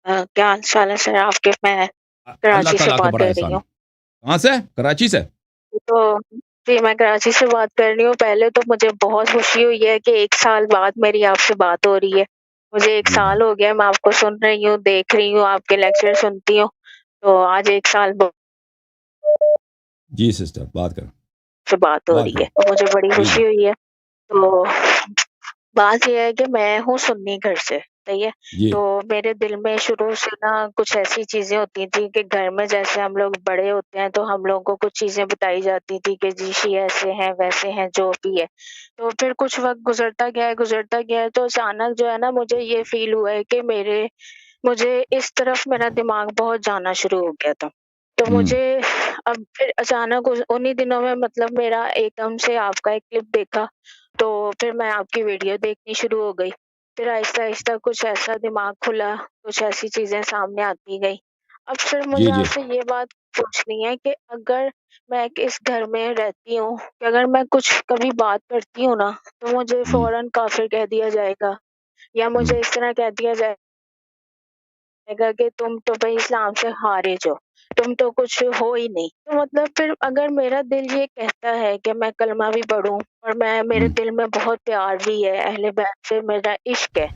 کیا حال چال ہے سر آپ کے؟ میں اللہ کراچی سے تعالیٰ کا بات بڑا کر رہی احسان ہے. ہوں. کہاں سے؟ کراچی سے. تو جی میں کراچی سے بات کر رہی ہوں. پہلے تو مجھے بہت خوشی ہوئی ہے کہ 1 سال بعد میری آپ سے بات ہو رہی ہے. مجھے 1 سال ہو گیا، میں آپ کو سن رہی ہوں، دیکھ رہی ہوں، آپ کے لیکچر سنتی ہوں. تو آج 1 سال جی سسٹر بات کریں. سے بات ہو رہی ہے تو مجھے بڑی جی جی خوشی ہوئی ہے. تو بات یہ ہے کہ میں ہوں سنی گھر سے، صحیح ہے. جی تو میرے دل میں شروع سے نا کچھ ایسی چیزیں ہوتی تھیں کہ گھر میں جیسے ہم لوگ بڑے ہوتے ہیں تو ہم لوگوں کو کچھ چیزیں بتائی جاتی تھی کہ جی شی ایسے ہیں ویسے ہیں جو بھی ہے. تو پھر کچھ وقت گزرتا گیا ہے تو اچانک جو ہے نا مجھے یہ فیل ہوا ہے کہ مجھے اس طرف میرا دماغ بہت جانا شروع ہو گیا تھا. تو مجھے اب پھر اچانک انہی دنوں میں مطلب میرا ایک دم سے آپ کا ایک کلپ دیکھا تو پھر میں آپ کی ویڈیو دیکھنی شروع ہو گئی. پھر آہستہ آہستہ کچھ ایسا دماغ کھلا، کچھ ایسی چیزیں سامنے آتی گئی. اب پھر جی مجھے جی آپ سے یہ بات پوچھنی ہے کہ اگر میں اس گھر میں رہتی ہوں کہ اگر میں کچھ کبھی بات کرتی ہوں نا تو مجھے فوراً کافر کہہ دیا جائے گا، یا مجھے اس طرح کہہ دیا جائے گا کہ تم تو بھائی اسلام سے خارج ہو، تم تو کچھ ہو ہی نہیں. تو مطلب پھر اگر میرا دل یہ کہتا ہے کہ میں کلمہ بھی پڑھوں اور میرے دل میں بہت پیار بھی ہے، اہل بیت سے میرا عشق ہے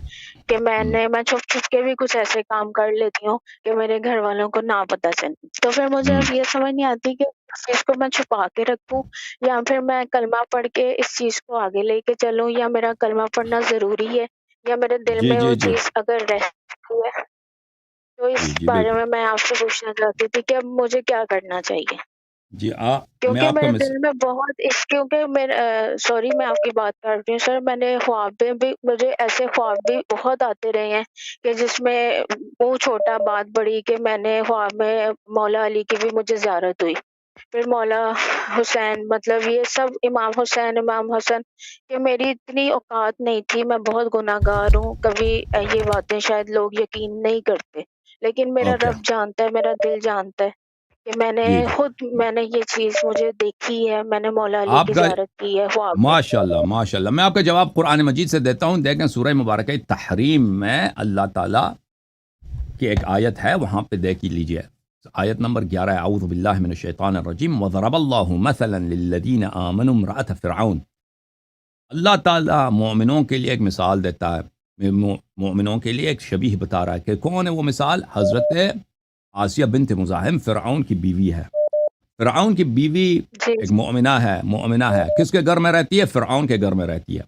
کہ میں چھپ چھپ کے بھی کچھ ایسے کام کر لیتی ہوں کہ میرے گھر والوں کو نہ پتہ چلے. تو پھر مجھے اب یہ سمجھ نہیں آتی کہ اس چیز کو میں چھپا کے رکھوں یا پھر میں کلمہ پڑھ کے اس چیز کو آگے لے کے چلوں، یا میرا کلمہ پڑھنا ضروری ہے، یا میرے دل جی میں جی وہ جی چیز اگر رہتی ہے. تو اس جی جی بارے بالکل. میں آپ سے پوچھنا چاہتی تھی کہ اب مجھے کیا کرنا چاہیے. جی میں کیونکہ آپ کو میرے دل میں بہت کیونکہ سوری میں آپ کی بات کر رہی ہوں سر، میں نے خواب میں بھی مجھے ایسے خواب بھی بہت آتے رہے ہیں کہ جس میں منہ چھوٹا بات بڑی کہ میں نے خواب میں مولا علی کی بھی مجھے زیارت ہوئی، پھر مولا حسین، مطلب یہ سب امام حسین امام حسن، کہ میری اتنی اوقات نہیں تھی. میں بہت گناہ گار ہوں، کبھی یہ باتیں شاید لوگ یقین نہیں کرتے، لیکن میرا اوکے. رب جانتا ہے، میرا دل جانتا ہے کہ جی جی میں نے یہ چیز مجھے دیکھی ہے، میں نے مولا علی آپ کی کا زیارت کی ہے خواب میں. ماشاء اللہ ماشاء اللہ. میں آپ کا جواب قرآن مجید سے دیتا ہوں. دیکھیں سورہ مبارکہ تحریم میں اللہ تعالیٰ کی ایک آیت ہے، وہاں پہ دیکھ لیجئے. آیت نمبر 11 ہے، اعوذ باللہ من الشیطان الرجیم وضرب اللہ مثلا للذین آمنوا امرأة فرعون. اللہ تعالیٰ مومنوں کے لیے ایک مثال دیتا ہے، مومنوں کے لیے ایک شبیہ بتا رہا ہے کہ کون ہے وہ مثال. حضرت آسیہ بنت مزاحم فرعون کی بیوی ہے. فرعون کی بیوی جی ایک مومنہ ہے. کس کے گھر میں رہتی ہے؟ فرعون کے گھر میں رہتی ہے.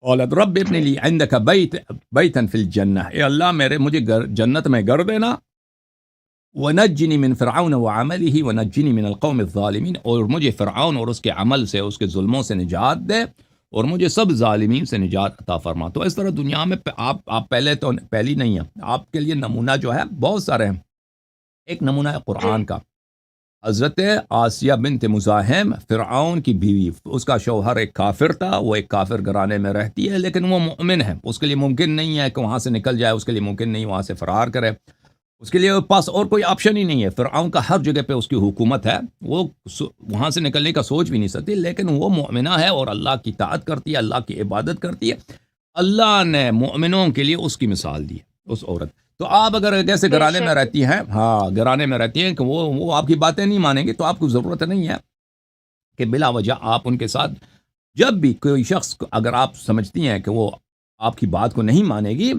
قالت رب ابن جی لی عندک بیتا فی الجنہ، اے اللہ مجھے جنت میں گھر دینا. ونجنی من فرعون وعملہ ونجنی من القوم الظالمین، اور مجھے فرعون اور اس کے عمل سے، اس کے ظلموں سے نجات دے، اور مجھے سب ظالمین سے نجات عطا فرما. تو اس طرح دنیا میں آپ پہلی نہیں ہیں. آپ کے لیے نمونہ جو ہے بہت سارے ہیں. ایک نمونہ ہے جی قرآن کا. حضرت آسیہ بنت مزاحم فرعون کی بیوی، اس کا شوہر ایک کافر تھا، وہ ایک کافر گھرانے میں رہتی ہے لیکن وہ مومن ہے. اس کے لیے ممکن نہیں ہے کہ وہاں سے نکل جائے، اس کے لیے ممکن نہیں وہاں سے فرار کرے، اس کے لیے پاس اور کوئی آپشن ہی نہیں ہے. فرعون کا ہر جگہ پہ اس کی حکومت ہے، وہ وہاں سے نکلنے کا سوچ بھی نہیں سکتی، لیکن وہ مومنہ ہے اور اللہ کی اطاعت کرتی ہے، اللہ کی عبادت کرتی ہے. اللہ نے مومنوں کے لیے اس کی مثال دی ہے، اس عورت. تو آپ اگر جیسے بے گھرانے میں شک. رہتی ہیں، گھرانے میں رہتی ہیں کہ وہ آپ کی باتیں نہیں مانیں گے، تو آپ کو ضرورت نہیں ہے کہ بلا وجہ آپ ان کے ساتھ، جب بھی کوئی شخص اگر آپ سمجھتی ہیں کہ وہ آپ کی بات کو نہیں مانے گی،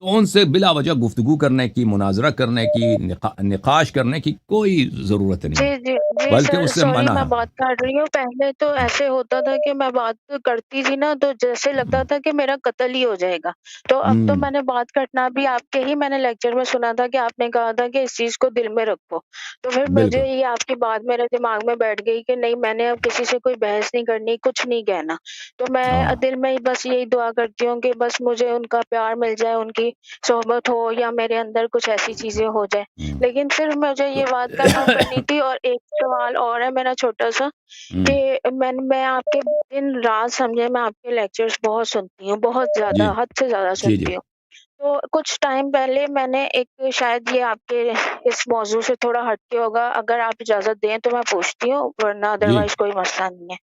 تو ان سے بلا وجہ گفتگو کرنے کی، مناظرہ کرنے کی، نقاش کرنے کی کوئی ضرورت نہیں ہے، جی بلکہ سر، اس سے سوری منع میں ہے. بات کر رہی ہوں. پہلے تو ایسے ہوتا تھا کہ میں بات کرتی تھی نا تو جیسے لگتا تھا کہ میرا قتل ہی ہو جائے گا. تو اب تو میں نے بات کرنا بھی آپ کے ہی میں نے لیکچر میں سنا تھا کہ آپ نے کہا تھا کہ اس چیز کو دل میں رکھو. تو پھر مجھے بالکل. یہ آپ کی بات میرے دماغ میں بیٹھ گئی کہ نہیں، میں نے اب کسی سے کوئی بحث نہیں کرنی، کچھ نہیں کہنا. تو میں ہاں. دل میں ہی بس یہی دعا کرتی ہوں کہ بس مجھے ان کا پیار مل جائے، ان کی صحبت ہو، یا میرے اندر کچھ ایسی چیزیں ہو جائیں. لیکن پھر مجھے تو یہ بات کنفرم کرنی تھی. اور ایک سوال اور ہے میرا چھوٹا سا کہ میں آپ کے دن رات سمجھے میں آپ کے لیکچرز بہت سنتی ہوں، بہت جی زیادہ، حد سے زیادہ جی جی سنتی ہوں. تو کچھ ٹائم پہلے میں نے ایک، شاید یہ آپ کے اس موضوع سے تھوڑا ہٹ کے ہوگا، اگر آپ اجازت دیں تو میں پوچھتی ہوں، ورنہ جی ادروائز کوئی مسئلہ نہیں ہے.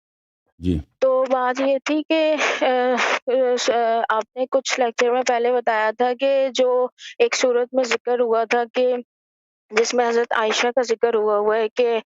جی تو تو بات یہ تھی کہ آپ نے کچھ لیکچر میں پہلے بتایا تھا کہ جو ایک صورت میں ذکر ہوا تھا کہ جس میں حضرت عائشہ کا ذکر ہوا ہے کہ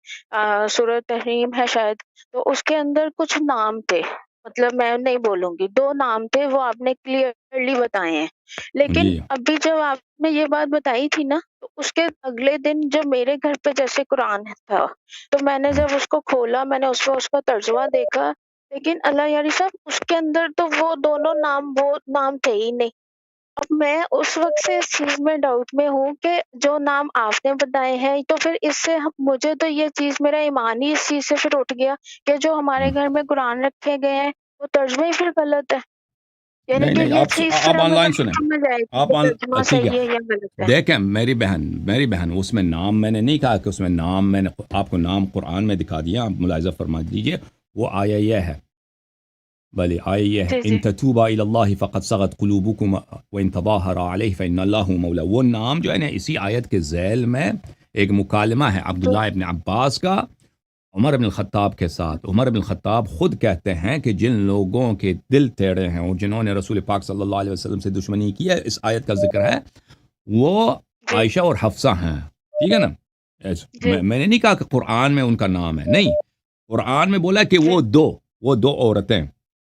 سورۃ تحریم ہے شاید، تو اس کے اندر کچھ نام تھے، مطلب میں نہیں بولوں گی، 2 نام تھے، وہ آپ نے کلیئرلی بتائے ہیں، لیکن جی ابھی جب آپ نے یہ بات بتائی تھی نا، تو اس کے اگلے دن جب میرے گھر پہ جیسے قرآن تھا، تو میں نے جب اس کو کھولا، میں نے اس کا ترجمہ دیکھا، لیکن اللہ یاری صاحب اس کے اندر تو وہ دونوں نام، وہ نام تھے ہی نہیں۔ اب میں اس وقت سے اس چیز میں ڈاؤٹ میں ہوں کہ جو نام آپ نے بتائے ہیں، تو پھر اس سے مجھے تو یہ چیز، میرا ایمان ہی اس چیز سے پھر اٹھ گیا کہ جو ہمارے گھر میں قرآن رکھے گئے ہیں وہ ترجمے ہی پھر غلط ہے، یعنی نہیں کہ نہیں، یہ چیز پھر آپ آن ہمیں لائن کیسے سنیں، سمجھ آئے گی آپ کہ ترجمہ ٹھیک ہے، صحیح ہے یا غلط ہے؟ دیکھیں میری بہن اس میں نام میں نے نہیں کہا کہ اس میں نام، میں نے آپ کو نام قرآن میں دکھا دیا، آپ ملاحظہ فرما دیجئے، وہ آیا یہ ہے، بلے آیا یہ ہے، جی جی ان تتوبا الی اللہ فقد صغت قلوبکم وان تظاہرا علیہ فان اللہ مولا، وہ نام جو ہے نا اسی آیت کے ذیل میں ایک مکالمہ ہے عبداللہ ابن عباس کا عمر بن الخطاب کے ساتھ۔ عمر بن الخطاب خود کہتے ہیں کہ جن لوگوں کے دل ٹیڑے ہیں اور جنہوں نے رسول پاک صلی اللہ علیہ وسلم سے دشمنی کی ہے، اس آیت کا ذکر ہے، وہ جی عائشہ اور حفصہ ہیں، ٹھیک ہے نا؟ جی میں نے نہیں کہا کہ قرآن میں ان کا نام ہے، نہیں، قرآن میں بولا کہ جی، وہ دو عورتیں،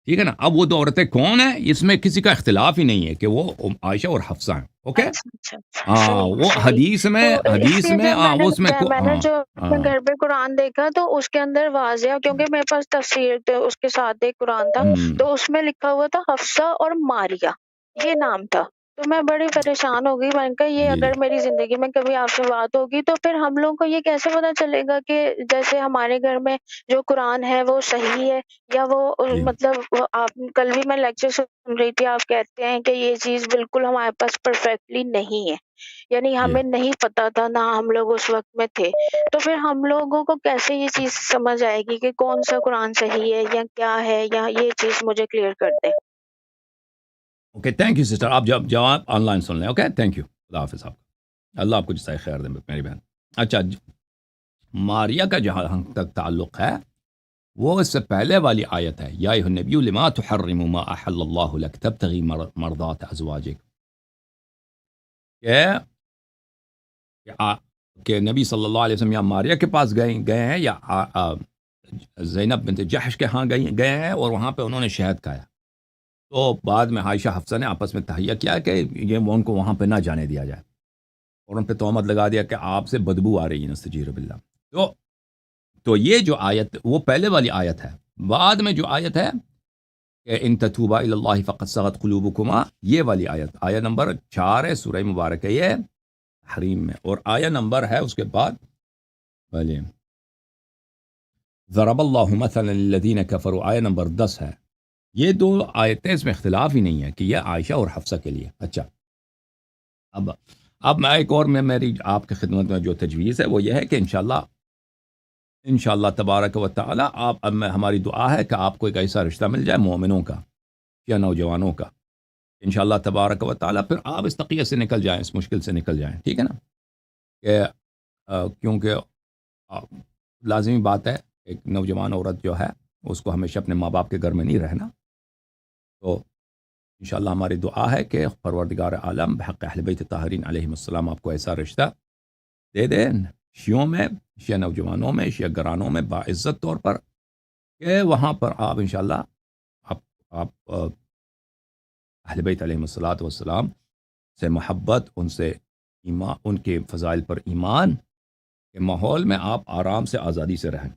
ٹھیک ہے نا؟ اب وہ 2 عورتیں کون ہیں، اس میں کسی کا اختلاف ہی نہیں ہے کہ وہ عائشہ اور حفصہ ہیں، اوکے؟ اچھا اچھا اچھا، ہاں، صحیح وہ صحیح۔ تو اس حدیث لیے میں جب وہ اس میں میں نے ہاں جو اپنے ہاں گھر پہ قرآن دیکھا، تو اس کے اندر واضح، کیونکہ میرے پاس تفسیر تو اس کے ساتھ ایک قرآن تھا، ہم، تو اس میں لکھا ہوا تھا حفصہ اور ماریہ، یہ نام تھا۔ تو میں بڑی پریشان ہو گئی، میں نے کہا یہ جی جی اگر میری زندگی میں کبھی آپ سے بات ہوگی تو پھر ہم لوگوں کو یہ کیسے پتا چلے گا کہ جیسے ہمارے گھر میں جو قرآن ہے وہ صحیح ہے یا وہ جی مطلب آپ کل بھی میں لیکچر سن رہی تھی، آپ کہتے ہیں کہ یہ چیز بالکل ہمارے پاس پرفیکٹلی نہیں ہے، یعنی جی، ہمیں نہیں پتا تھا، نہ ہم لوگ اس وقت میں تھے، تو پھر ہم لوگوں کو کیسے یہ چیز سمجھ آئے گی کہ کون سا قرآن صحیح ہے یا کیا ہے، یا یہ چیز مجھے کلیئر کر دیں۔ اوکے، تھینک یو سسٹر، آپ جواب آن لائن سن لیں، اوکے، تھینک یو، خدا حافظ آپ کا، اللہ آپ کو جزائے خیر دے میری بہن۔ اچھا، ماریہ کا جہاں تک تعلق ہے، وہ اس سے پہلے والی آیت ہے، یا ایھا النبی لما تحرم ما احل اللہ لک تبتغی مرضات ازواجک، کہ کہ نبی صلی اللہ علیہ وسلم یا ماریہ کے پاس گئے ہیں، یا زینب بنت جحش کے ہاں گئے ہیں، اور وہاں پہ انہوں نے شہد کھایا، تو بعد میں عائشہ حفصہ نے آپس میں تہیہ کیا کہ یہ وہ ان کو وہاں پہ نہ جانے دیا جائے، اور ان پہ تہمت لگا دیا کہ آپ سے بدبو آ رہی ہے، نستجیر باللہ۔ تو یہ جو آیت، وہ پہلے والی آیت ہے، بعد میں جو آیت ہے کہ ان تتوبا الی اللہ فقد صغت قلوبکما، یہ والی آیت نمبر 4 ہے سورہ مبارکہ یہ حریم میں، اور آیت نمبر ہے اس کے بعد، بھلے ضرب اللہ مثلا للذین کفروا، آیت نمبر 10 ہے، یہ 2 آیتیں، اس میں اختلاف ہی نہیں ہے کہ یہ عائشہ اور حفصہ کے لیے۔ اچھا، اب میں ایک اور میری آپ کی خدمت میں جو تجویز ہے وہ یہ ہے کہ انشاءاللہ تبارک و تعالی ہماری دعا ہے کہ آپ کو ایک ایسا رشتہ مل جائے مومنوں کا یا نوجوانوں کا، انشاءاللہ تبارک و تعالی پھر آپ اس تقیہ سے نکل جائیں، اس مشکل سے نکل جائیں، ٹھیک ہے نا؟ کہ کیونکہ لازمی بات ہے، ایک نوجوان عورت جو ہے اس کو ہمیشہ اپنے ماں باپ کے گھر میں نہیں رہنا، تو انشاءاللہ ہماری دعا ہے کہ پروردگار عالم بحق اہل بیت طاہرین علیہم السلام آپ کو ایسا رشتہ دے دے، شیعوں میں، شیعہ نوجوانوں میں، شیعہ گرانوں میں باعزت طور پر، کہ وہاں پر آپ انشاءاللہ آپ اہل بیت علیہم السلام سے محبت، ان سے ایمان، ان کے فضائل پر ایمان کے ماحول میں آپ آرام سے، آزادی سے رہیں۔